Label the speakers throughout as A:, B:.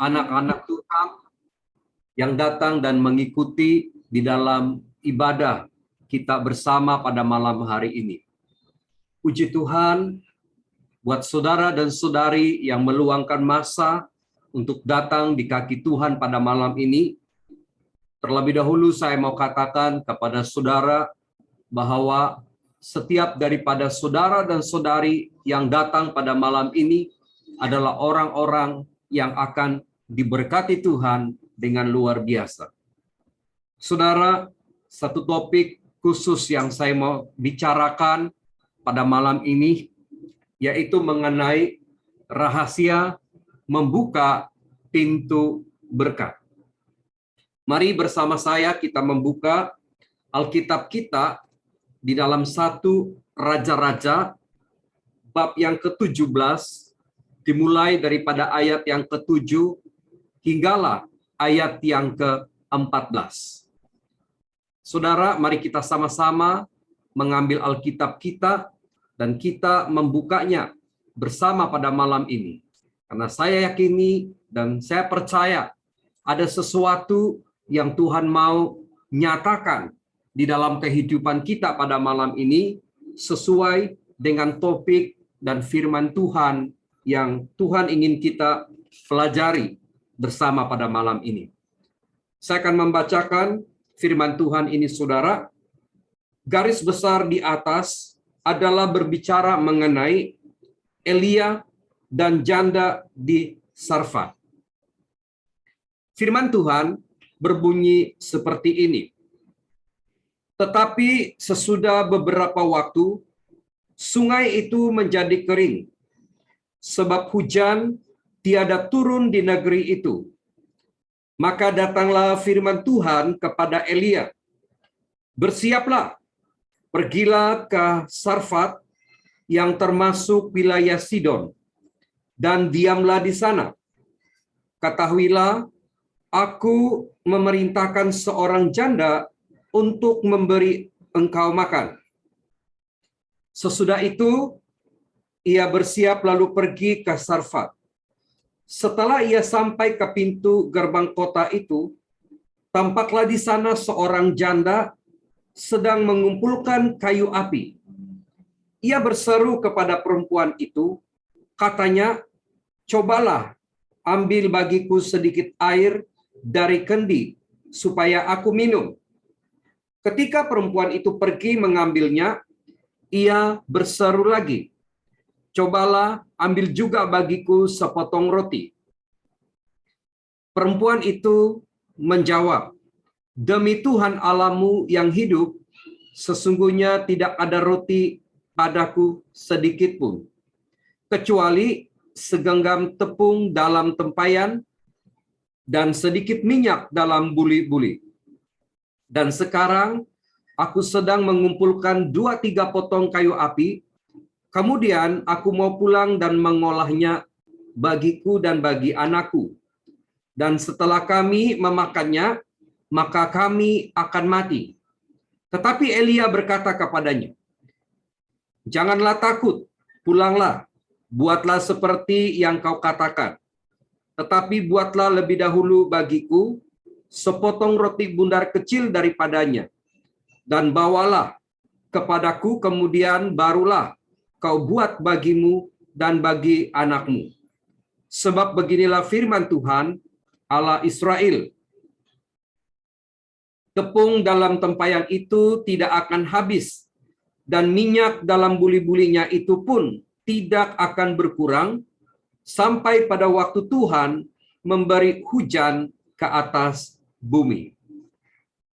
A: anak-anak Tuhan yang datang dan mengikuti di dalam ibadah kita bersama pada malam hari ini. Puji Tuhan buat saudara dan saudari yang meluangkan masa untuk datang di kaki Tuhan pada malam ini. Terlebih dahulu saya mau katakan kepada saudara bahwa setiap daripada saudara dan saudari yang datang pada malam ini adalah orang-orang yang akan diberkati Tuhan dengan luar biasa. Saudara, satu topik khusus yang saya mau bicarakan pada malam ini yaitu mengenai rahasia membuka pintu berkat. Mari bersama saya kita membuka Alkitab kita di dalam 1 Raja-Raja bab yang ke-17 dimulai daripada ayat yang ke-7 hinggalah ayat yang ke-14. Saudara, mari kita sama-sama mengambil Alkitab kita dan kita membukanya bersama pada malam ini. Karena saya yakini dan saya percaya ada sesuatu yang Tuhan mau nyatakan di dalam kehidupan kita pada malam ini sesuai dengan topik dan firman Tuhan yang Tuhan ingin kita pelajari bersama pada malam ini. Saya akan membacakan firman Tuhan ini, saudara. Garis besar di atas adalah berbicara mengenai Elia dan janda di Sarfat. Firman Tuhan berbunyi seperti ini. Tetapi sesudah beberapa waktu, sungai itu menjadi kering, sebab hujan tiada turun di negeri itu. Maka datanglah firman Tuhan kepada Elia, "Bersiaplah, pergilah ke Sarfat yang termasuk wilayah Sidon, dan diamlah di sana. Ketahuilah, aku memerintahkan seorang janda untuk memberi engkau makan." Sesudah itu, ia bersiap lalu pergi ke Sarfat. Setelah ia sampai ke pintu gerbang kota itu, tampaklah di sana seorang janda sedang mengumpulkan kayu api. Ia berseru kepada perempuan itu, katanya, "Cobalah ambil bagiku sedikit air dari kendi supaya aku minum." Ketika perempuan itu pergi mengambilnya, ia berseru lagi, "Cobalah ambil juga bagiku sepotong roti." Perempuan itu menjawab, "Demi Tuhan Allahmu yang hidup, sesungguhnya tidak ada roti padaku sedikit pun, kecuali segenggam tepung dalam tempayan dan sedikit minyak dalam buli-buli. Dan sekarang aku sedang mengumpulkan 2-3 potong kayu api, kemudian aku mau pulang dan mengolahnya bagiku dan bagi anakku. Dan setelah kami memakannya, maka kami akan mati." Tetapi Elia berkata kepadanya, "Janganlah takut, pulanglah, buatlah seperti yang kau katakan. Tetapi buatlah lebih dahulu bagiku sepotong roti bundar kecil daripadanya, dan bawalah kepadaku, kemudian barulah kau buat bagimu dan bagi anakmu. Sebab beginilah firman Tuhan, Allah Israel, tepung dalam tempayan itu tidak akan habis, dan minyak dalam buli-bulinya itu pun tidak akan berkurang, sampai pada waktu Tuhan memberi hujan ke atas bumi."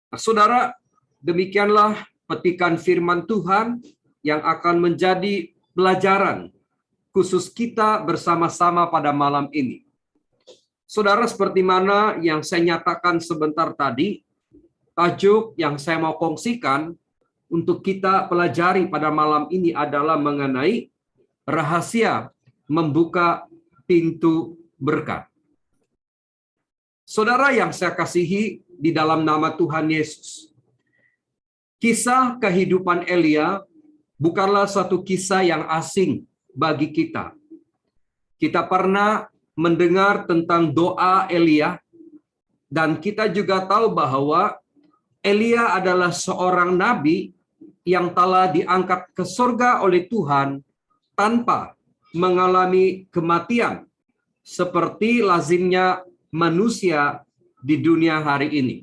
A: Nah, saudara, demikianlah petikan firman Tuhan yang akan menjadi pelajaran khusus kita bersama-sama pada malam ini. Saudara, seperti mana yang saya nyatakan sebentar tadi, tajuk yang saya mau kongsikan untuk kita pelajari pada malam ini adalah mengenai rahasia membuka pintu berkat. Saudara yang saya kasihi di dalam nama Tuhan Yesus, kisah kehidupan Elia bukanlah satu kisah yang asing bagi kita. Kita pernah mendengar tentang doa Elia, dan kita juga tahu bahwa Elia adalah seorang nabi yang telah diangkat ke surga oleh Tuhan tanpa mengalami kematian, seperti lazimnya manusia di dunia hari ini.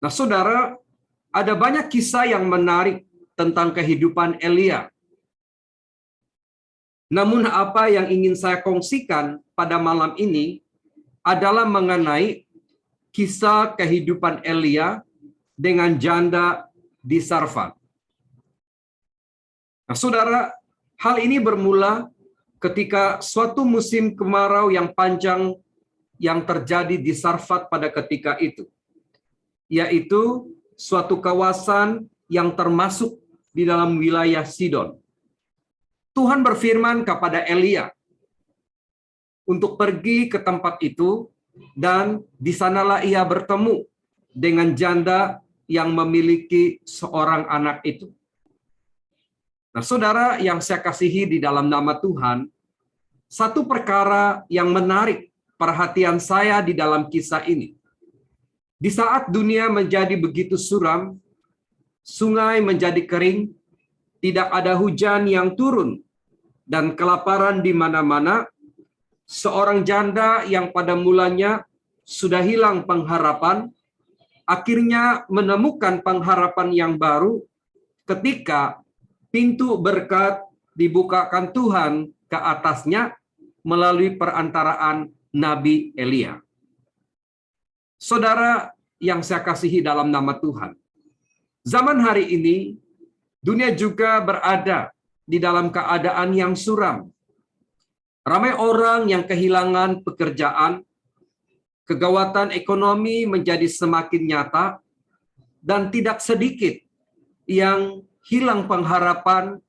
A: Nah, saudara, ada banyak kisah yang menarik tentang kehidupan Elia. Namun apa yang ingin saya kongsikan pada malam ini adalah mengenai kisah kehidupan Elia dengan janda di Sarfat. Nah, saudara, hal ini bermula ketika suatu musim kemarau yang panjang yang terjadi di Sarfat pada ketika itu, yaitu suatu kawasan yang termasuk di dalam wilayah Sidon. Tuhan berfirman kepada Elia untuk pergi ke tempat itu, dan di sanalah ia bertemu dengan janda yang memiliki seorang anak itu. Nah, saudara yang saya kasihi di dalam nama Tuhan, satu perkara yang menarik perhatian saya di dalam kisah ini. Di saat dunia menjadi begitu suram, sungai menjadi kering, tidak ada hujan yang turun, dan kelaparan di mana-mana, seorang janda yang pada mulanya sudah hilang pengharapan, akhirnya menemukan pengharapan yang baru ketika pintu berkat dibukakan Tuhan ke atasnya melalui perantaraan Nabi Elia. Saudara yang saya kasihi dalam nama Tuhan, zaman hari ini dunia juga berada di dalam keadaan yang suram. Ramai orang yang kehilangan pekerjaan, kegawatan ekonomi menjadi semakin nyata, dan tidak sedikit yang hilang pengharapan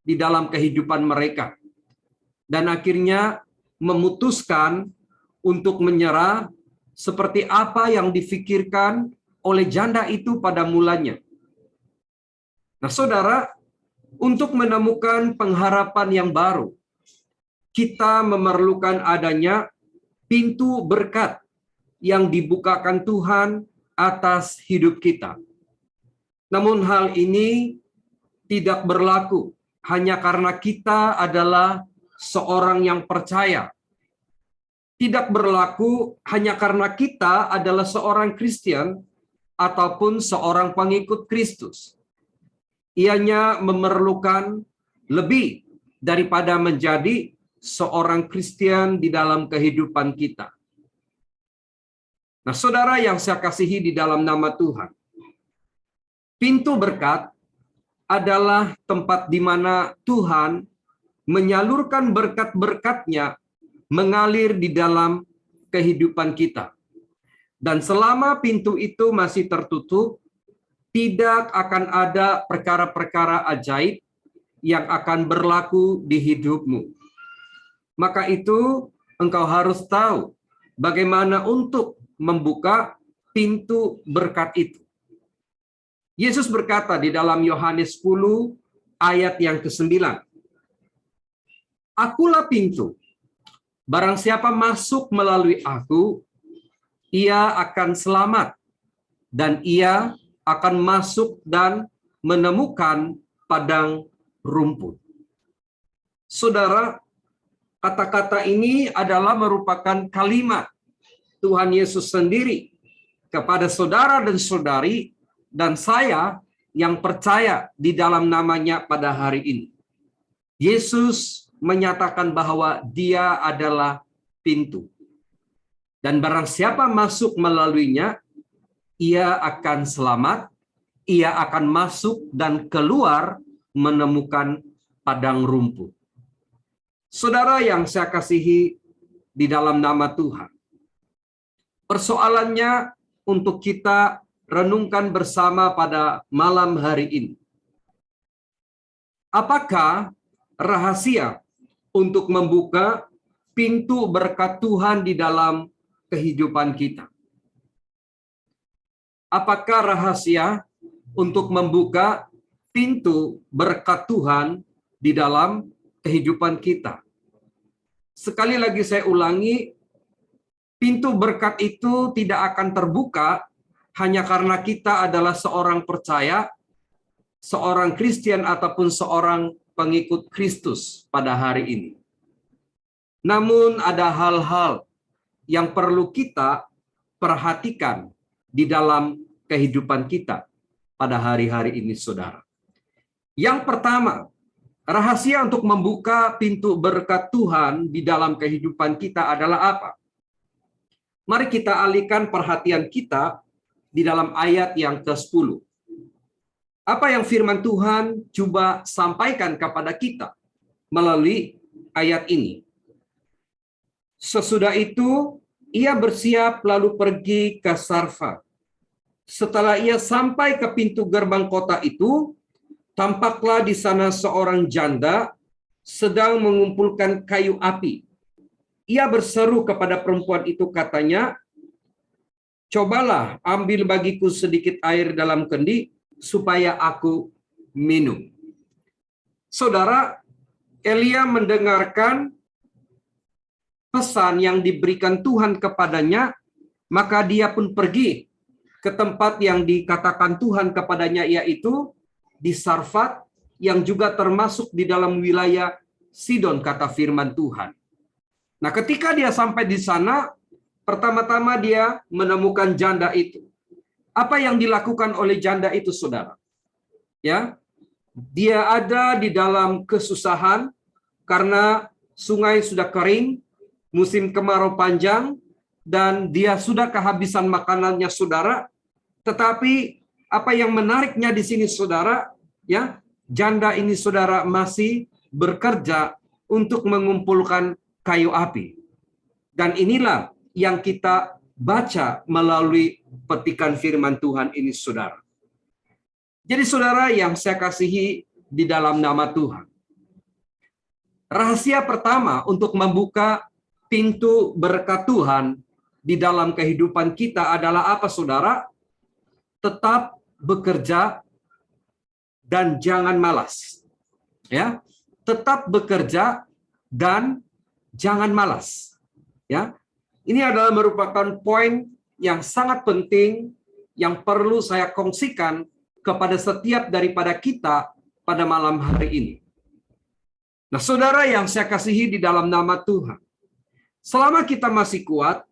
A: di dalam kehidupan mereka, dan akhirnya memutuskan untuk menyerah seperti apa yang difikirkan oleh janda itu pada mulanya. Nah, saudara, untuk menemukan pengharapan yang baru, kita memerlukan adanya pintu berkat yang dibukakan Tuhan atas hidup kita. Namun hal ini tidak berlaku hanya karena kita adalah seorang yang percaya. Tidak berlaku hanya karena kita adalah seorang Kristen ataupun seorang pengikut Kristus. Ianya memerlukan lebih daripada menjadi seorang Kristen di dalam kehidupan kita. Nah, saudara yang saya kasihi di dalam nama Tuhan, pintu berkat adalah tempat di mana Tuhan menyalurkan berkat-berkat-Nya mengalir di dalam kehidupan kita. Dan selama pintu itu masih tertutup, tidak akan ada perkara-perkara ajaib yang akan berlaku di hidupmu. Maka itu engkau harus tahu bagaimana untuk membuka pintu berkat itu. Yesus berkata di dalam Yohanes 10 ayat yang ke-9, "Akulah pintu. Barang siapa masuk melalui aku, ia akan selamat, dan ia akan masuk dan menemukan padang rumput." Saudara, kata-kata ini adalah merupakan kalimat Tuhan Yesus sendiri kepada saudara dan saudari dan saya yang percaya di dalam namanya pada hari ini. Yesus menyatakan bahwa Dia adalah pintu. Dan barang siapa masuk melaluinya, ia akan selamat, ia akan masuk dan keluar menemukan padang rumput. Saudara yang saya kasihi di dalam nama Tuhan, persoalannya untuk kita renungkan bersama pada malam hari ini. Apakah rahasia untuk membuka pintu berkat Tuhan di dalam kehidupan kita? Apakah rahasia untuk membuka pintu berkat Tuhan di dalam kehidupan kita? sekali lagi saya ulangi, pintu berkat itu tidak akan terbuka hanya karena kita adalah seorang percaya, seorang Kristen ataupun seorang pengikut Kristus pada hari ini. Namun ada hal-hal yang perlu kita perhatikan di dalam kehidupan kita pada hari-hari ini, saudara. Yang pertama, rahasia untuk membuka pintu berkat Tuhan di dalam kehidupan kita adalah apa? Mari kita alihkan perhatian kita di dalam ayat yang ke-10. Apa yang firman Tuhan coba sampaikan kepada kita melalui ayat ini? Sesudah itu, ia bersiap lalu pergi ke Sarfat. Setelah ia sampai ke pintu gerbang kota itu, tampaklah di sana seorang janda sedang mengumpulkan kayu api. Ia berseru kepada perempuan itu, katanya, "Cobalah ambil bagiku sedikit air dalam kendi, supaya aku minum." Saudara, Elia mendengarkan pesan yang diberikan Tuhan kepadanya, maka dia pun pergi ke tempat yang dikatakan Tuhan kepadanya, yaitu di Sarfat, yang juga termasuk di dalam wilayah Sidon, kata firman Tuhan. Nah, ketika dia sampai di sana, pertama-tama dia menemukan janda itu. Apa yang dilakukan oleh janda itu, saudara? Ya, dia ada di dalam kesusahan karena sungai sudah kering, musim kemarau panjang, dan dia sudah kehabisan makanannya, saudara. Tetapi apa yang menariknya di sini, saudara, ya, janda ini, saudara, masih bekerja untuk mengumpulkan kayu api. Dan inilah yang kita baca melalui petikan firman Tuhan ini, saudara. Jadi, saudara yang saya kasihi di dalam nama Tuhan, rahasia pertama untuk membuka pintu berkat Tuhan di dalam kehidupan kita adalah apa, saudara? Tetap bekerja dan jangan malas. Ya, tetap bekerja dan jangan malas. Ya, ini adalah merupakan poin yang sangat penting yang perlu saya kongsikan kepada setiap daripada kita pada malam hari ini. Nah, saudara yang saya kasihi di dalam nama Tuhan, selama kita masih kuat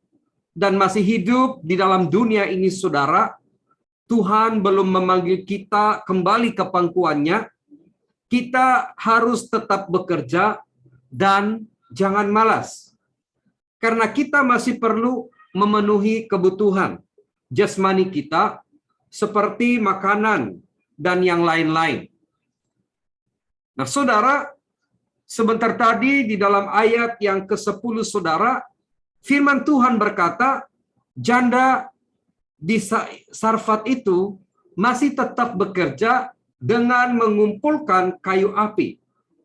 A: dan masih hidup di dalam dunia ini, saudara, Tuhan belum memanggil kita kembali ke pangkuannya. Kita harus tetap bekerja dan jangan malas. Karena kita masih perlu memenuhi kebutuhan jasmani kita seperti makanan dan yang lain-lain. Nah, saudara, sebentar tadi di dalam ayat yang ke-10, saudara, firman Tuhan berkata, janda di Sarfat itu masih tetap bekerja dengan mengumpulkan kayu api,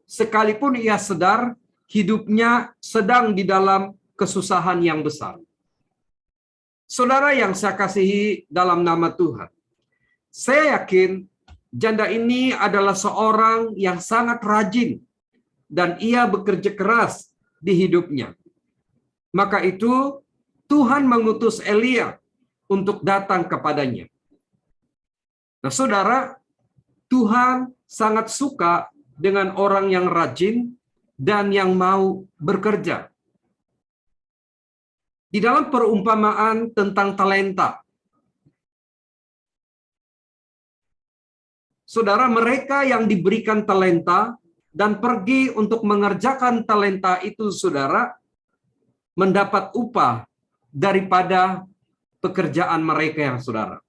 A: sekalipun ia sadar hidupnya sedang di dalam kesusahan yang besar. Saudara yang saya kasihi dalam nama Tuhan, saya yakin janda ini adalah seorang yang sangat rajin dan ia bekerja keras di hidupnya. Maka itu Tuhan mengutus Elia untuk datang kepadanya. Nah, saudara, Tuhan sangat suka dengan orang yang rajin dan yang mau bekerja. Di dalam perumpamaan tentang talenta, saudara, mereka yang diberikan talenta dan pergi untuk mengerjakan talenta itu, saudara, mendapat upah daripada pekerjaan mereka, yang saudara.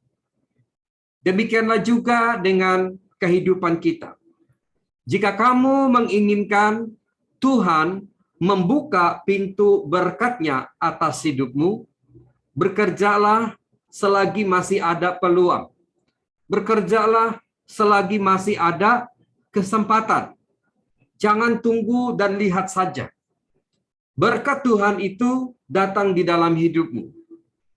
A: Demikianlah juga dengan kehidupan kita. Jika kamu menginginkan Tuhan membuka pintu berkat-Nya atas hidupmu, bekerjalah selagi masih ada peluang. Bekerjalah selagi masih ada kesempatan. Jangan tunggu dan lihat saja. Berkat Tuhan itu datang di dalam hidupmu.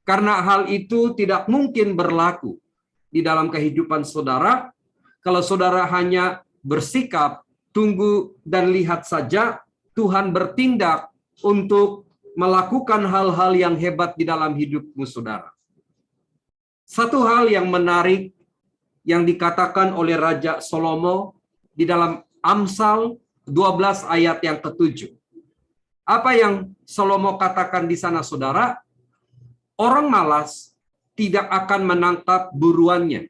A: Karena hal itu tidak mungkin berlaku di dalam kehidupan saudara kalau saudara hanya bersikap tunggu dan lihat saja Tuhan bertindak untuk melakukan hal-hal yang hebat di dalam hidupmu, saudara. Satu hal yang menarik yang dikatakan oleh Raja Salomo di dalam Amsal 12 ayat yang ke-7. Apa yang Salomo katakan di sana, saudara? Orang malas tidak akan menangkap buruannya,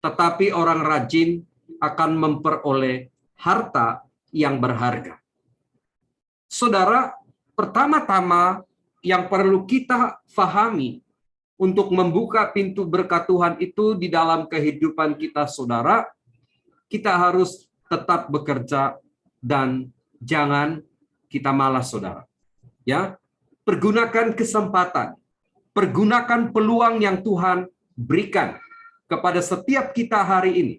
A: tetapi orang rajin akan memperoleh harta yang berharga. Saudara, pertama-tama yang perlu kita fahami untuk membuka pintu berkat Tuhan itu di dalam kehidupan kita, saudara, kita harus tetap bekerja dan jangan kita malas, saudara. Ya, pergunakan kesempatan, pergunakan peluang yang Tuhan berikan kepada setiap kita hari ini.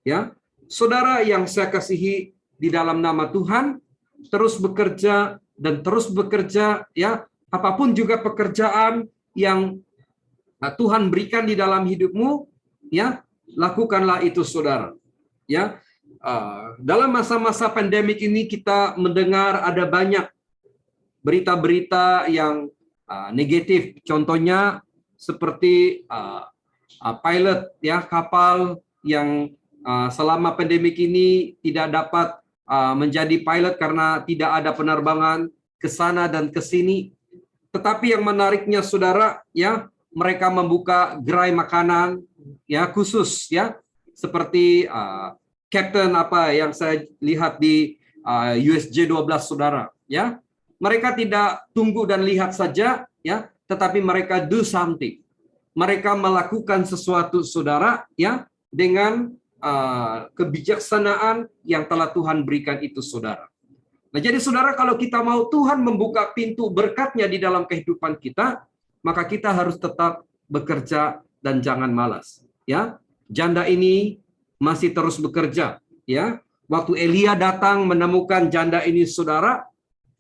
A: Ya, saudara yang saya kasihi di dalam nama Tuhan, terus bekerja dan terus bekerja, ya, apapun juga pekerjaan yang Tuhan berikan di dalam hidupmu, ya, lakukanlah itu, saudara. Ya, dalam masa-masa pandemik ini kita mendengar ada banyak berita-berita yang negatif. Contohnya seperti pilot, ya, kapal yang selama pandemik ini tidak dapat menjadi pilot karena tidak ada penerbangan ke sana dan ke sini. Tetapi yang menariknya, saudara, ya, mereka membuka gerai makanan, ya, khusus, ya, seperti Captain apa yang saya lihat di USJ 12, saudara, ya. Mereka tidak tunggu dan lihat saja, ya, tetapi mereka do something. Mereka melakukan sesuatu, saudara, ya, dengan kebijaksanaan yang telah Tuhan berikan itu, saudara. Nah, jadi saudara, kalau kita mau Tuhan membuka pintu berkat-Nya di dalam kehidupan kita, maka kita harus tetap bekerja dan jangan malas. Ya, janda ini masih terus bekerja. Ya, waktu Elia datang menemukan janda ini, saudara,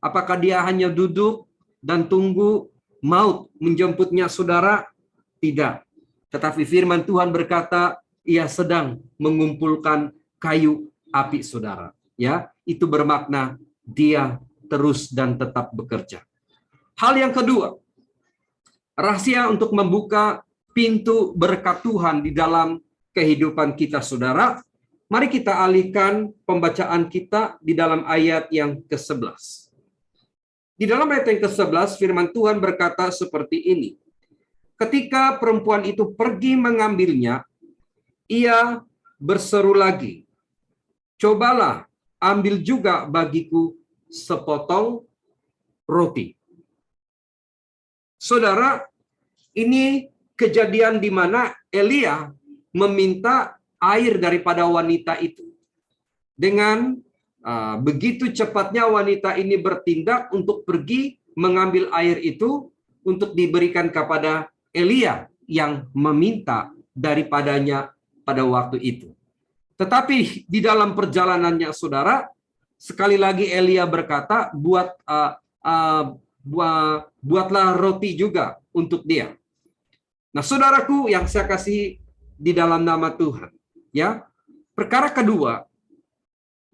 A: apakah dia hanya duduk dan tunggu maut menjemputnya, saudara? Tidak. Tetapi firman Tuhan berkata, ia sedang mengumpulkan kayu api, saudara. Ya, itu bermakna dia terus dan tetap bekerja. Hal yang kedua, rahasia untuk membuka pintu berkat Tuhan di dalam kehidupan kita, saudara. Mari kita alihkan pembacaan kita di dalam ayat yang ke-11. Di dalam ayat yang ke-11, firman Tuhan berkata seperti ini. Ketika perempuan itu pergi mengambilnya, ia berseru lagi, cobalah ambil juga bagiku sepotong roti. Saudara, ini kejadian di mana Elia meminta air daripada wanita itu. Dengan begitu cepatnya wanita ini bertindak untuk pergi mengambil air itu untuk diberikan kepada Elia yang meminta daripadanya pada waktu itu. Tetapi di dalam perjalanannya, saudara, sekali lagi Elia berkata, buatlah roti juga untuk dia. Nah, saudaraku yang saya kasih di dalam nama Tuhan, ya, perkara kedua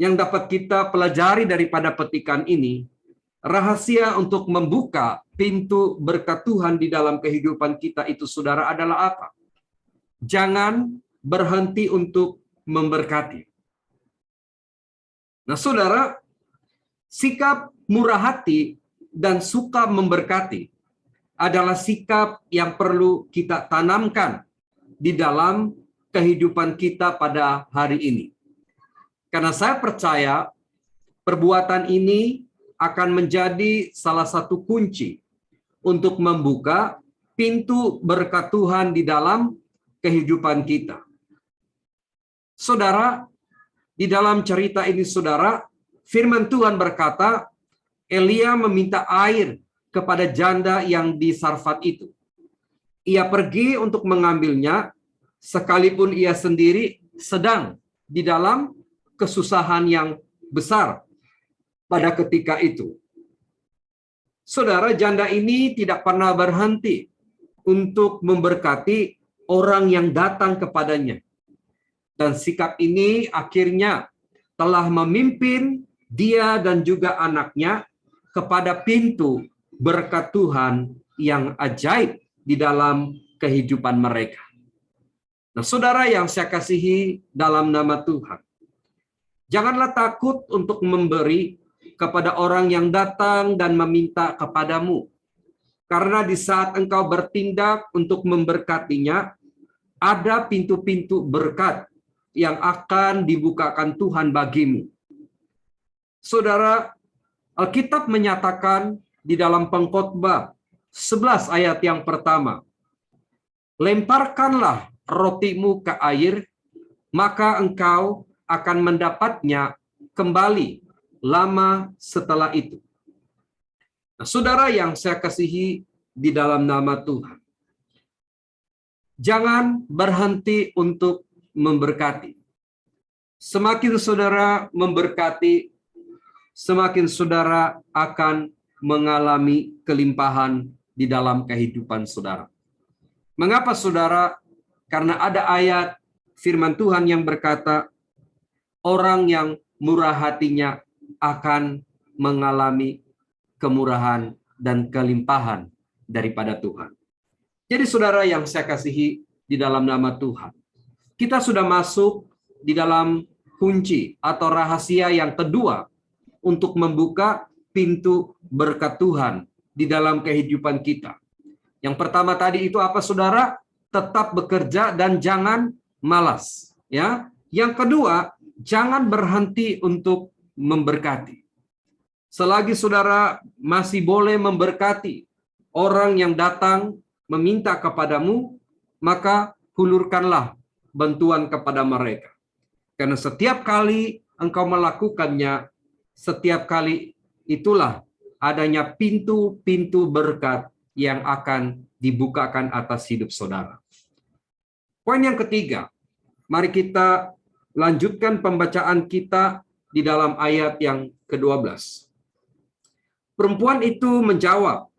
A: yang dapat kita pelajari daripada petikan ini, rahasia untuk membuka pintu berkat Tuhan di dalam kehidupan kita itu, saudara, adalah apa? Jangan berhenti untuk memberkati. Nah, saudara, sikap murah hati dan suka memberkati adalah sikap yang perlu kita tanamkan di dalam kehidupan kita pada hari ini. Karena saya percaya perbuatan ini akan menjadi salah satu kunci untuk membuka pintu berkat Tuhan di dalam kehidupan kita. Saudara, di dalam cerita ini, saudara, firman Tuhan berkata, Elia meminta air kepada janda yang di Sarfat itu. Ia pergi untuk mengambilnya, sekalipun ia sendiri sedang di dalam kesusahan yang besar pada ketika itu. Saudara, janda ini tidak pernah berhenti untuk memberkati orang yang datang kepadanya. Dan sikap ini akhirnya telah memimpin dia dan juga anaknya kepada pintu berkat Tuhan yang ajaib di dalam kehidupan mereka. Nah, saudara yang saya kasihi dalam nama Tuhan, janganlah takut untuk memberi kepada orang yang datang dan meminta kepadamu. Karena di saat engkau bertindak untuk memberkatinya, ada pintu-pintu berkat yang akan dibukakan Tuhan bagimu. Saudara, Alkitab menyatakan di dalam Pengkhotbah 11 ayat yang pertama, lemparkanlah rotimu ke air, maka engkau akan mendapatnya kembali lama setelah itu. Nah, saudara yang saya kasihi di dalam nama Tuhan, jangan berhenti untuk memberkati. Semakin saudara memberkati, semakin saudara akan mengalami kelimpahan di dalam kehidupan saudara. Mengapa saudara? Karena ada ayat firman Tuhan yang berkata, orang yang murah hatinya akan mengalami kemurahan dan kelimpahan daripada Tuhan. Jadi saudara yang saya kasihi di dalam nama Tuhan, kita sudah masuk di dalam kunci atau rahasia yang kedua untuk membuka pintu berkat Tuhan di dalam kehidupan kita. Yang pertama tadi itu apa saudara? Tetap bekerja dan jangan malas. Ya. Yang kedua, jangan berhenti untuk memberkati. Selagi saudara masih boleh memberkati orang yang datang meminta kepadamu, maka hulurkanlah bantuan kepada mereka. Karena setiap kali engkau melakukannya, setiap kali itulah adanya pintu-pintu berkat yang akan dibukakan atas hidup saudara. Poin yang ketiga, mari kita lanjutkan pembacaan kita di dalam ayat yang ke-12. Perempuan itu menjawab,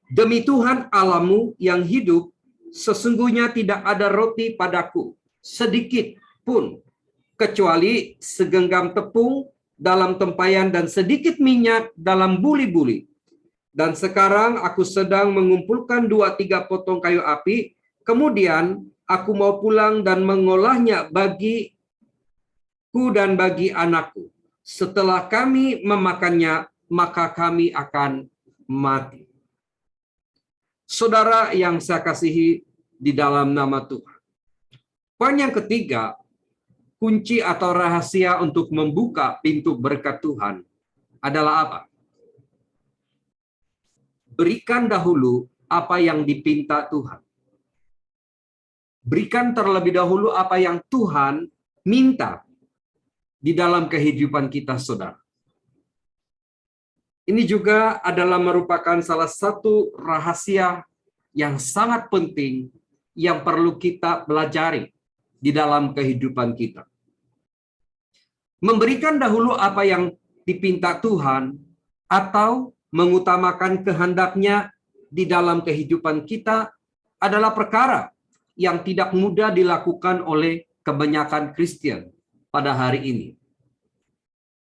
A: demi Tuhan Allahmu yang hidup, sesungguhnya tidak ada roti padaku, sedikit pun, kecuali segenggam tepung dalam tempayan dan sedikit minyak dalam buli-buli. Dan sekarang aku sedang mengumpulkan 2-3 potong kayu api, kemudian aku mau pulang dan mengolahnya bagiku dan bagi anakku. Setelah kami memakannya, maka kami akan mati. Saudara yang saya kasihi di dalam nama Tuhan. Poin yang ketiga, kunci atau rahasia untuk membuka pintu berkat Tuhan adalah apa? Berikan dahulu apa yang dipinta Tuhan. Berikan terlebih dahulu apa yang Tuhan minta di dalam kehidupan kita, saudara. Ini juga adalah merupakan salah satu rahasia yang sangat penting yang perlu kita pelajari di dalam kehidupan kita. Memberikan dahulu apa yang dipinta Tuhan atau mengutamakan kehendaknya di dalam kehidupan kita adalah perkara yang tidak mudah dilakukan oleh kebanyakan Kristen pada hari ini.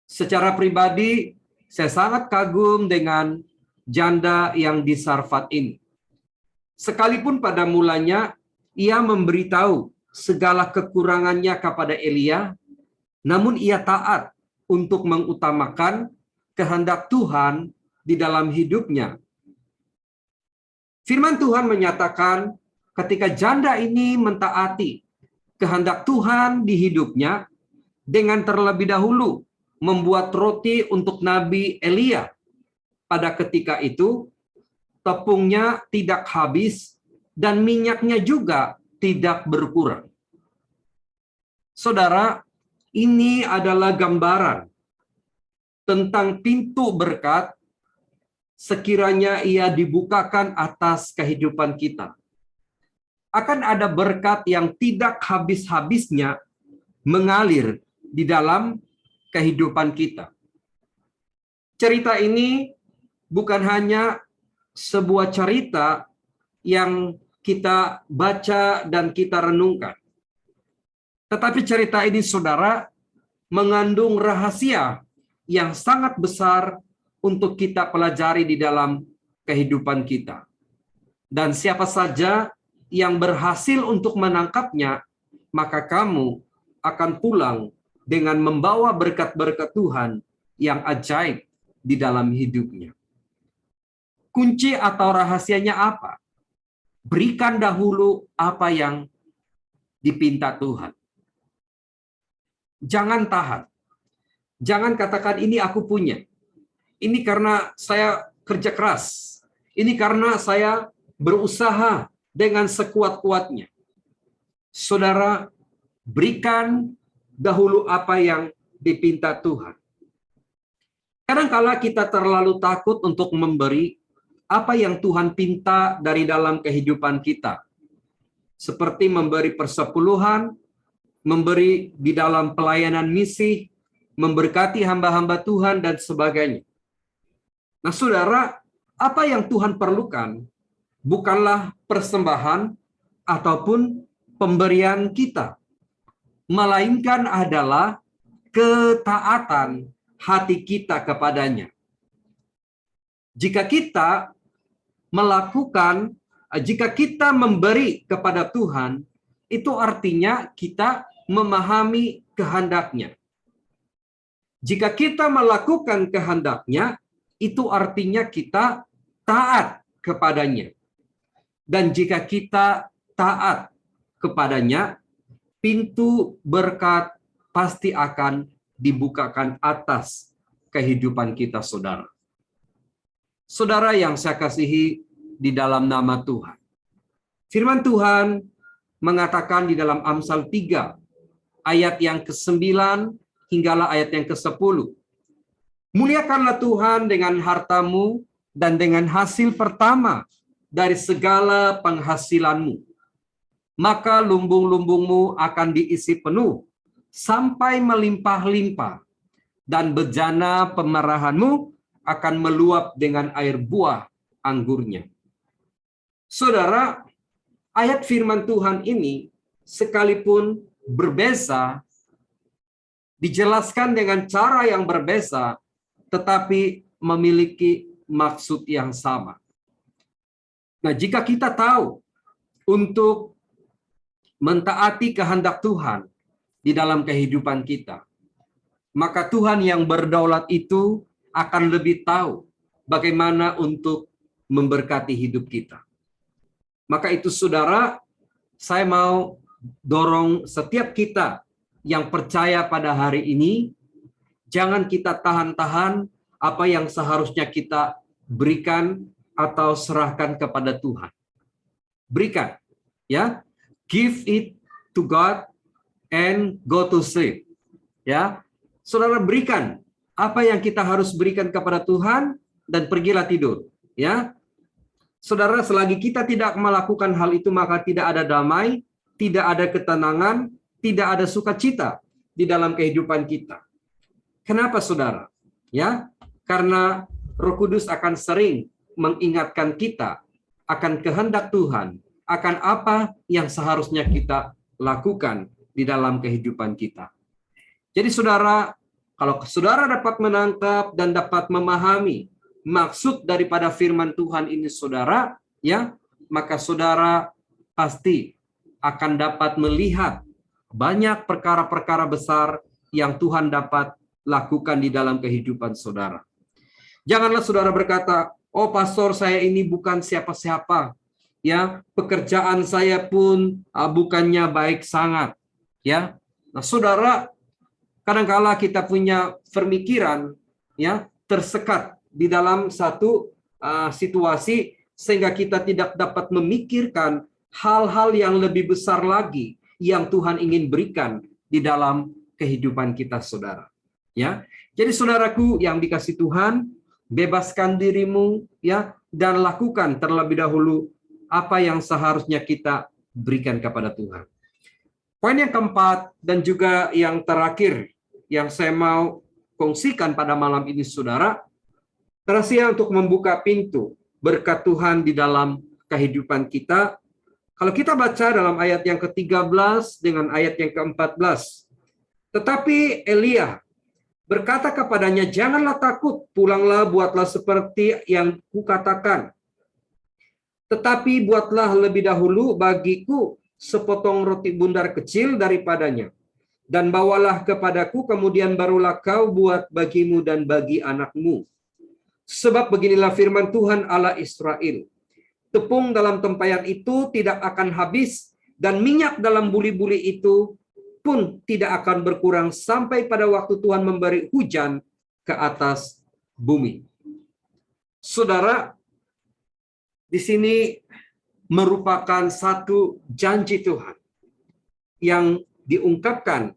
A: Secara pribadi, saya sangat kagum dengan janda yang di Sarfat ini. Sekalipun pada mulanya ia memberitahu segala kekurangannya kepada Elia, namun ia taat untuk mengutamakan kehendak Tuhan di dalam hidupnya. Firman Tuhan menyatakan ketika janda ini mentaati kehendak Tuhan di hidupnya dengan terlebih dahulu membuat roti untuk Nabi Elia. Pada ketika itu, tepungnya tidak habis dan minyaknya juga tidak berkurang. Saudara, ini adalah gambaran tentang pintu berkat sekiranya ia dibukakan atas kehidupan kita. Akan ada berkat yang tidak habis-habisnya mengalir di dalam kehidupan kita. Cerita ini bukan hanya sebuah cerita yang kita baca dan kita renungkan. Tetapi cerita ini, saudara, mengandung rahasia yang sangat besar untuk kita pelajari di dalam kehidupan kita. Dan siapa saja yang berhasil untuk menangkapnya, maka kamu akan pulang dengan membawa berkat-berkat Tuhan yang ajaib di dalam hidupnya. Kunci atau rahasianya apa? Berikan dahulu apa yang dipinta Tuhan. Jangan tahan. Jangan katakan ini aku punya. Ini karena saya kerja keras. Ini karena saya berusaha dengan sekuat-kuatnya. Saudara, berikan dahulu apa yang dipinta Tuhan. Kadang-kala kita terlalu takut untuk memberi apa yang Tuhan pinta dari dalam kehidupan kita. Seperti memberi persepuluhan, memberi di dalam pelayanan misi, memberkati hamba-hamba Tuhan, dan sebagainya. Nah, saudara, apa yang Tuhan perlukan bukanlah persembahan ataupun pemberian kita, melainkan adalah ketaatan hati kita kepadanya. Jika kita jika kita memberi kepada Tuhan, itu artinya kita memahami kehendaknya. Jika kita melakukan kehendaknya, itu artinya kita taat kepadanya. Dan jika kita taat kepadanya, pintu berkat pasti akan dibukakan atas kehidupan kita, saudara. Saudara yang saya kasihi di dalam nama Tuhan. Firman Tuhan mengatakan di dalam Amsal 3, ayat yang ke-9 hinggalah ayat yang ke-10. Muliakanlah Tuhan dengan hartamu dan dengan hasil pertama dari segala penghasilanmu. Maka lumbung-lumbungmu akan diisi penuh sampai melimpah-limpah, dan bejana pemerahanmu akan meluap dengan air buah anggurnya. Saudara, ayat firman Tuhan ini sekalipun berbeza, dijelaskan dengan cara yang berbeza, tetapi memiliki maksud yang sama. Nah, jika kita tahu untuk mentaati kehendak Tuhan di dalam kehidupan kita, maka Tuhan yang berdaulat itu akan lebih tahu bagaimana untuk memberkati hidup kita. Maka itu, saudara, saya mau dorong setiap kita yang percaya pada hari ini, jangan kita tahan-tahan apa yang seharusnya kita berikan atau serahkan kepada Tuhan. Berikan, ya. Give it to God and go to sleep. Ya. Saudara, berikan apa yang kita harus berikan kepada Tuhan dan pergilah tidur, ya. Saudara, selagi kita tidak melakukan hal itu, maka tidak ada damai, tidak ada ketenangan, tidak ada sukacita di dalam kehidupan kita. Kenapa, saudara? Ya, karena Roh Kudus akan sering mengingatkan kita akan kehendak Tuhan, akan apa yang seharusnya kita lakukan di dalam kehidupan kita. Jadi, saudara, kalau saudara dapat menangkap dan dapat memahami maksud daripada firman Tuhan ini, saudara, ya, maka saudara pasti akan dapat melihat banyak perkara-perkara besar yang Tuhan dapat lakukan di dalam kehidupan saudara. Janganlah saudara berkata, oh pastor, saya ini bukan siapa-siapa, ya, pekerjaan saya pun bukannya baik sangat, ya. Nah, saudara, kadangkala kita punya pemikiran, ya, tersekat di dalam satu situasi sehingga kita tidak dapat memikirkan hal-hal yang lebih besar lagi yang Tuhan ingin berikan di dalam kehidupan kita, saudara. Ya, jadi saudaraku yang dikasih Tuhan, bebaskan dirimu, ya, dan lakukan terlebih dahulu apa yang seharusnya kita berikan kepada Tuhan. Poin yang keempat dan juga yang terakhir yang saya mau kongsikan pada malam ini, saudara, rahasia untuk membuka pintu berkat Tuhan di dalam kehidupan kita. Kalau kita baca dalam ayat yang ke-13 dengan ayat yang ke-14. Tetapi Elia berkata kepadanya, "Janganlah takut, pulanglah, buatlah seperti yang kukatakan. Tetapi buatlah lebih dahulu bagiku sepotong roti bundar kecil daripadanya, dan bawalah kepadaku, kemudian barulah kau buat bagimu dan bagi anakmu. Sebab beginilah firman Tuhan Allah Israel, tepung dalam tempayan itu tidak akan habis, dan minyak dalam buli-buli itu pun tidak akan berkurang sampai pada waktu Tuhan memberi hujan ke atas bumi." Saudara, di sini merupakan satu janji Tuhan yang diungkapkan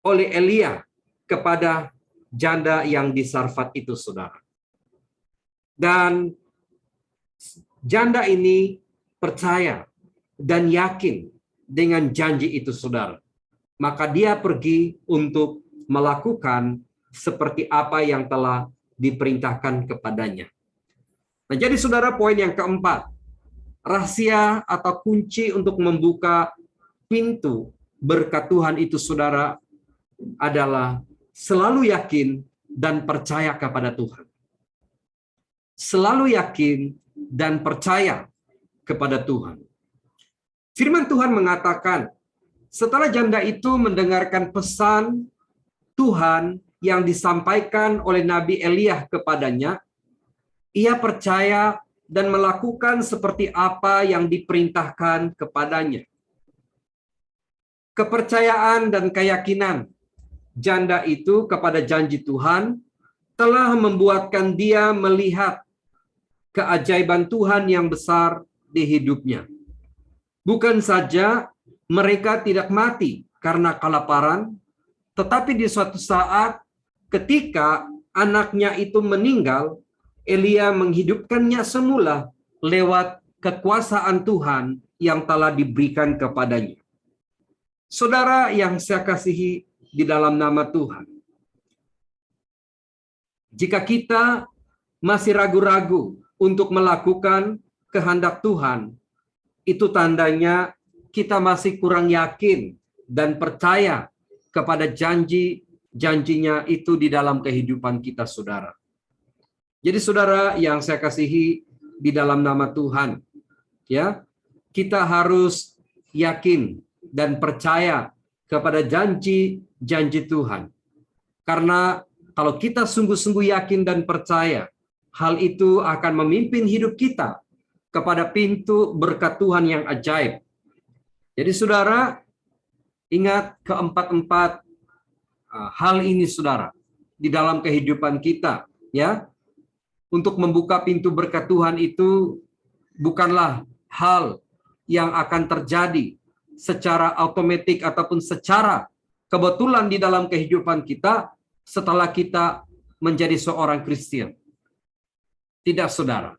A: oleh Elia kepada janda yang di Sarfat itu, saudara. Dan janda ini percaya dan yakin dengan janji itu, saudara. Maka dia pergi untuk melakukan seperti apa yang telah diperintahkan kepadanya. Nah, jadi saudara, poin yang keempat, rahasia atau kunci untuk membuka pintu berkat Tuhan itu, saudara, adalah selalu yakin dan percaya kepada Tuhan. Selalu yakin dan percaya kepada Tuhan. Firman Tuhan mengatakan, setelah janda itu mendengarkan pesan Tuhan yang disampaikan oleh Nabi Elia kepadanya, ia percaya dan melakukan seperti apa yang diperintahkan kepadanya. Kepercayaan dan keyakinan janda itu kepada janji Tuhan telah membuatkan dia melihat keajaiban Tuhan yang besar di hidupnya. Bukan saja mereka tidak mati karena kelaparan, tetapi di suatu saat ketika anaknya itu meninggal, Elia menghidupkannya semula lewat kekuasaan Tuhan yang telah diberikan kepadanya. Saudara yang saya kasihi di dalam nama Tuhan, jika kita masih ragu-ragu untuk melakukan kehendak Tuhan, itu tandanya kita masih kurang yakin dan percaya kepada janji-janjinya itu di dalam kehidupan kita, saudara. Jadi saudara yang saya kasihi di dalam nama Tuhan, ya, kita harus yakin dan percaya kepada janji-janji Tuhan. Karena kalau kita sungguh-sungguh yakin dan percaya, hal itu akan memimpin hidup kita kepada pintu berkat Tuhan yang ajaib. Jadi saudara, ingat keempat-empat hal ini, saudara, di dalam kehidupan kita, ya. Untuk membuka pintu berkat Tuhan itu bukanlah hal yang akan terjadi secara otomatis ataupun secara kebetulan di dalam kehidupan kita setelah kita menjadi seorang Kristen. Tidak, saudara.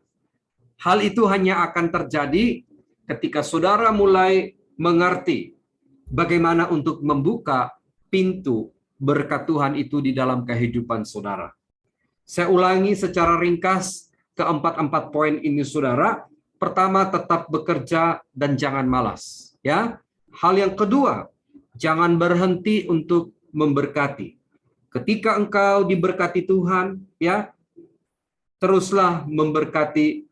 A: Hal itu hanya akan terjadi ketika saudara mulai mengerti bagaimana untuk membuka pintu berkat Tuhan itu di dalam kehidupan saudara. Saya ulangi secara ringkas keempat-empat poin ini, saudara. Pertama, tetap bekerja dan jangan malas. Ya. Hal yang kedua, jangan berhenti untuk memberkati. Ketika engkau diberkati Tuhan, ya, teruslah memberkati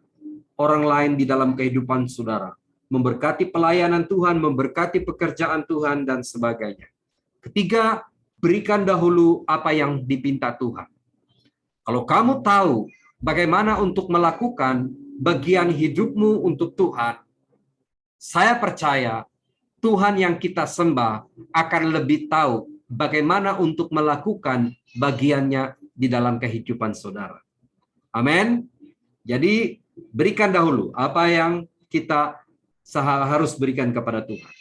A: orang lain di dalam kehidupan saudara. Memberkati pelayanan Tuhan, memberkati pekerjaan Tuhan, dan sebagainya. Ketiga, berikan dahulu apa yang dipinta Tuhan. Kalau kamu tahu bagaimana untuk melakukan bagian hidupmu untuk Tuhan, saya percaya Tuhan yang kita sembah akan lebih tahu bagaimana untuk melakukan bagiannya di dalam kehidupan saudara. Amin. Jadi berikan dahulu apa yang kita harus berikan kepada Tuhan.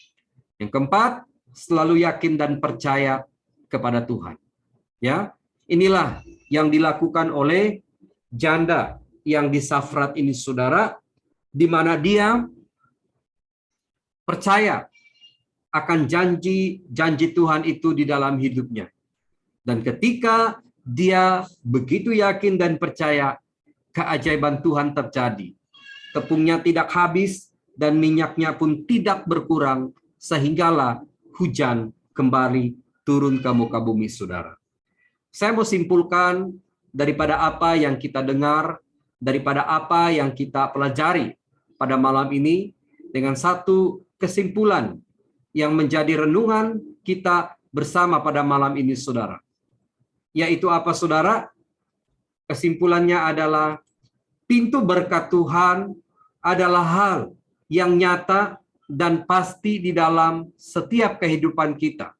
A: Yang keempat, selalu yakin dan percaya kepada Tuhan. Ya, inilah yang dilakukan oleh janda yang di Sarfat ini, saudara, di mana dia percaya akan janji Tuhan itu di dalam hidupnya. Dan ketika dia begitu yakin dan percaya, keajaiban Tuhan terjadi. Tepungnya tidak habis dan minyaknya pun tidak berkurang, sehinggalah hujan kembali turun ke muka bumi, saudara. Saya mau simpulkan daripada apa yang kita dengar, daripada apa yang kita pelajari pada malam ini dengan satu kesimpulan yang menjadi renungan kita bersama pada malam ini, saudara. Yaitu apa, saudara? Kesimpulannya adalah pintu berkat Tuhan adalah hal yang nyata dan pasti di dalam setiap kehidupan kita.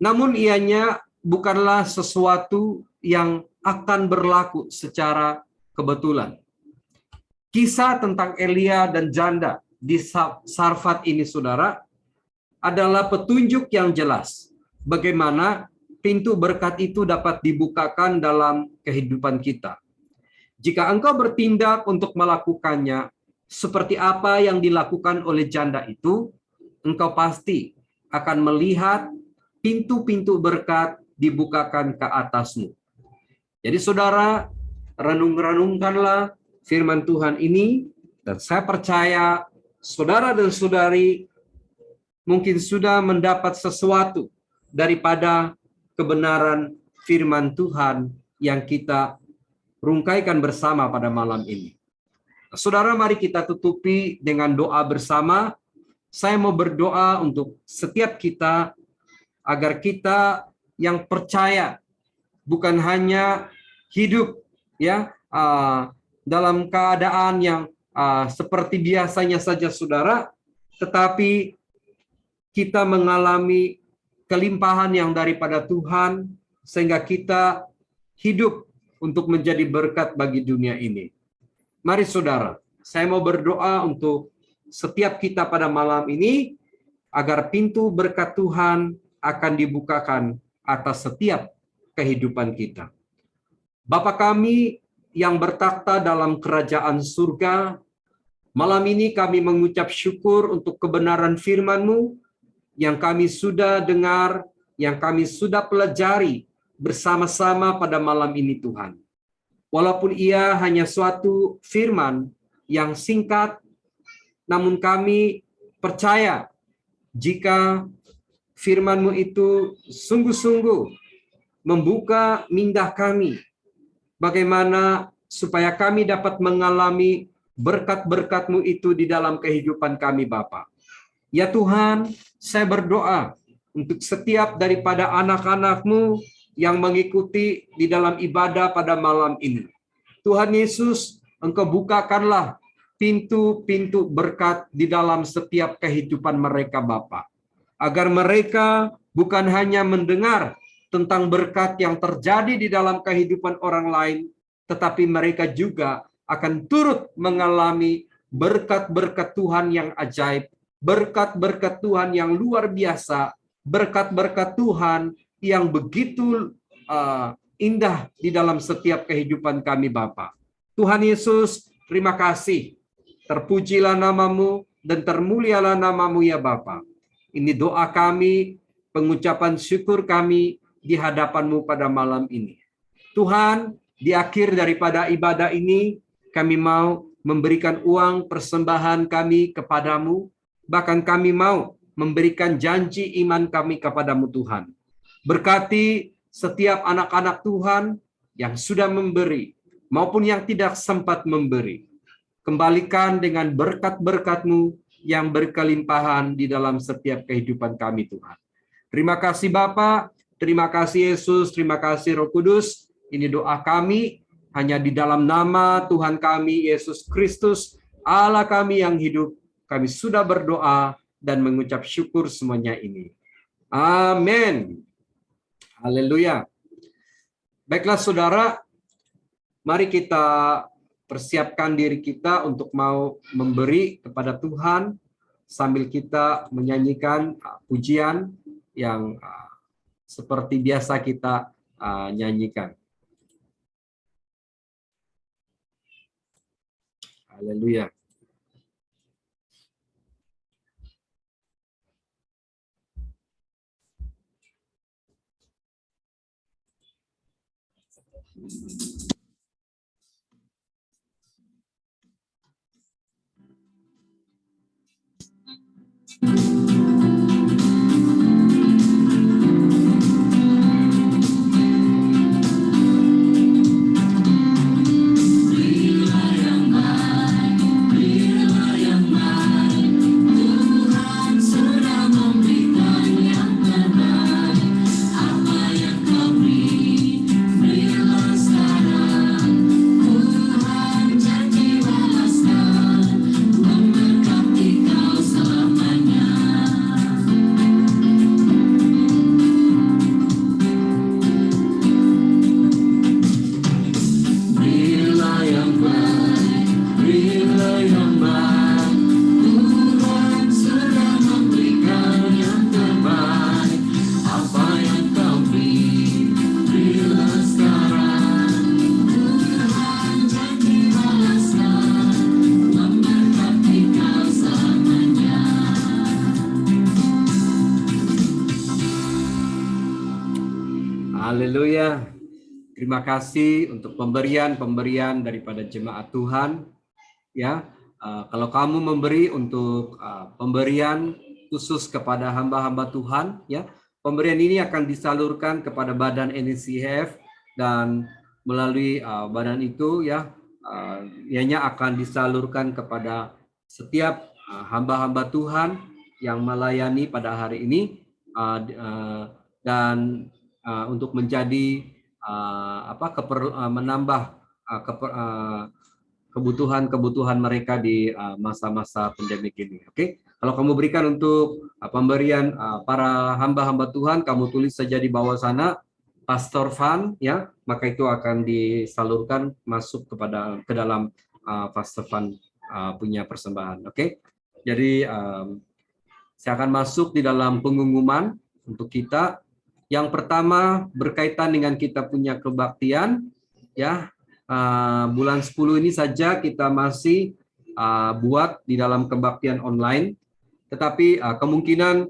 A: Namun ianya bukanlah sesuatu yang akan berlaku secara kebetulan. Kisah tentang Elia dan janda di Sarfat ini, saudara, adalah petunjuk yang jelas bagaimana pintu berkat itu dapat dibukakan dalam kehidupan kita. Jika engkau bertindak untuk melakukannya seperti apa yang dilakukan oleh janda itu, engkau pasti akan melihat pintu-pintu berkat dibukakan ke atasmu. Jadi saudara, renung-renungkanlah firman Tuhan ini, dan saya percaya saudara dan saudari mungkin sudah mendapat sesuatu daripada kebenaran firman Tuhan yang kita rungkaikan bersama pada malam ini. Saudara, mari kita tutupi dengan doa bersama. Saya mau berdoa untuk setiap kita agar kita yang percaya bukan hanya hidup dalam keadaan yang seperti biasanya saja, saudara, tetapi kita mengalami kelimpahan yang daripada Tuhan sehingga kita hidup untuk menjadi berkat bagi dunia ini. Mari saudara, saya mau berdoa untuk setiap kita pada malam ini agar pintu berkat Tuhan akan dibukakan atas setiap kehidupan kita. Bapa kami yang bertakhta dalam kerajaan surga, malam ini kami mengucap syukur untuk kebenaran firman-Mu yang kami sudah dengar, yang kami sudah pelajari bersama-sama pada malam ini, Tuhan. Walaupun ia hanya suatu firman yang singkat, namun kami percaya jika firman-Mu itu sungguh-sungguh membuka minda kami, bagaimana supaya kami dapat mengalami berkat-berkat-Mu itu di dalam kehidupan kami, Bapa. Ya Tuhan, saya berdoa untuk setiap daripada anak-anak-Mu yang mengikuti di dalam ibadah pada malam ini. Tuhan Yesus, Engkau bukakanlah pintu-pintu berkat di dalam setiap kehidupan mereka, Bapa. Agar mereka bukan hanya mendengar tentang berkat yang terjadi di dalam kehidupan orang lain, tetapi mereka juga akan turut mengalami berkat-berkat Tuhan yang ajaib, berkat-berkat Tuhan yang luar biasa, berkat-berkat Tuhan yang begitu indah di dalam setiap kehidupan kami, Bapa. Tuhan Yesus, terima kasih. Terpujilah nama-Mu dan termulialah nama-Mu ya Bapa. Ini doa kami, pengucapan syukur kami di hadapan-Mu pada malam ini. Tuhan, di akhir daripada ibadah ini, kami mau memberikan uang persembahan kami kepadamu, bahkan kami mau memberikan janji iman kami kepadamu Tuhan. Berkati setiap anak-anak Tuhan yang sudah memberi, maupun yang tidak sempat memberi. Kembalikan dengan berkat-berkat-Mu yang berkelimpahan di dalam setiap kehidupan kami Tuhan. Terima kasih Bapa, terima kasih Yesus, terima kasih Roh Kudus. Ini doa kami hanya di dalam nama Tuhan kami Yesus Kristus, Allah kami yang hidup. Kami sudah berdoa dan mengucap syukur semuanya ini. Amin. Haleluya. Baiklah saudara, mari kita persiapkan diri kita untuk mau memberi kepada Tuhan sambil kita menyanyikan pujian yang seperti biasa kita nyanyikan. Haleluya. Haleluya. Terima kasih untuk pemberian-pemberian daripada jemaat Tuhan. Ya, kalau kamu memberi untuk pemberian khusus kepada hamba-hamba Tuhan, ya, pemberian ini akan disalurkan kepada badan NCF dan melalui badan itu, ya, ianya akan disalurkan kepada setiap hamba-hamba Tuhan yang melayani pada hari ini dan untuk menjadi menambah kebutuhan mereka di masa-masa pandemik ini. Oke, kalau kamu berikan untuk pemberian para hamba-hamba Tuhan, kamu tulis saja di bawah sana Pastor Fund, ya, maka itu akan disalurkan masuk ke dalam Pastor Fund punya persembahan. Oke, jadi saya akan masuk di dalam pengumuman untuk kita. Yang pertama berkaitan dengan kita punya kebaktian, ya. Bulan 10 ini saja kita masih buat di dalam kebaktian online, tetapi kemungkinan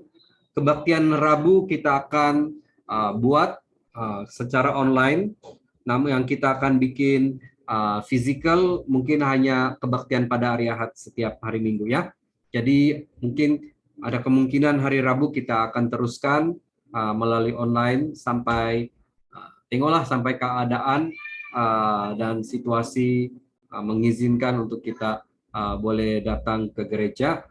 A: kebaktian Rabu kita akan buat secara online, namun yang kita akan bikin physical mungkin hanya kebaktian pada hari Ahad setiap hari Minggu, ya. Jadi mungkin ada kemungkinan hari Rabu kita akan teruskan melalui online sampai tengoklah sampai keadaan dan situasi mengizinkan untuk kita boleh datang ke gereja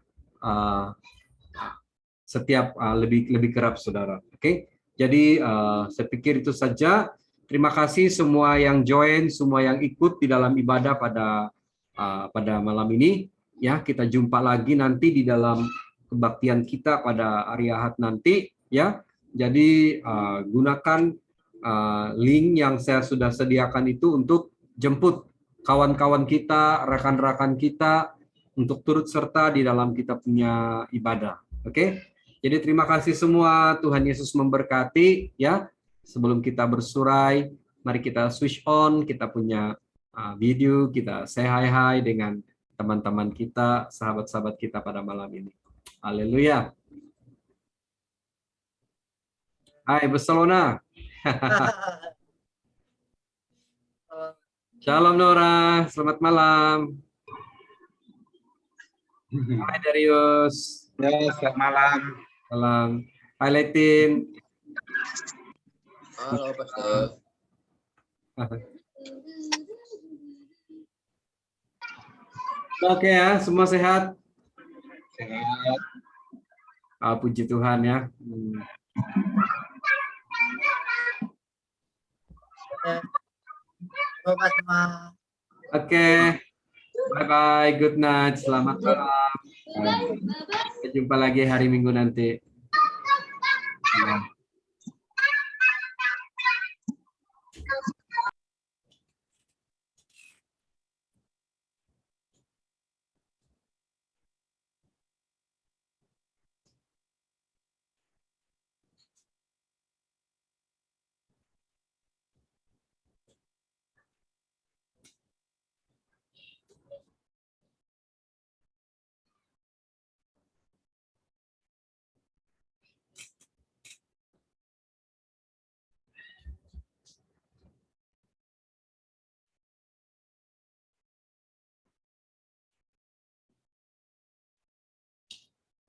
A: setiap lebih kerap, saudara. Oke, jadi saya pikir itu saja. Terima kasih semua yang join, semua yang ikut di dalam ibadah pada malam ini. Ya, kita jumpa lagi nanti di dalam kebaktian kita pada hari Ahad nanti. Ya, jadi gunakan link yang saya sudah sediakan itu untuk jemput kawan-kawan kita, rekan-rekan kita untuk turut serta di dalam kita punya ibadah. Oke, jadi terima kasih semua. Tuhan Yesus memberkati, ya. Sebelum kita bersurai, mari kita switch on, kita punya video, kita say hi dengan teman-teman kita, sahabat-sahabat kita pada malam ini. Haleluya. Hai Barcelona. Shalom Nora, selamat malam. Hai Darius.
B: Ya, selamat malam.
A: Salam. Hai Letin.
C: Halo Pastor.
A: Oke ya, semua sehat?
B: Sehat.
A: Puji Tuhan, ya. Oke. Bye-bye, good night, selamat malam. Sampai jumpa lagi hari Minggu nanti.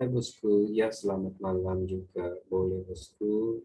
A: Hai bosku, ya selamat malam juga boleh bosku.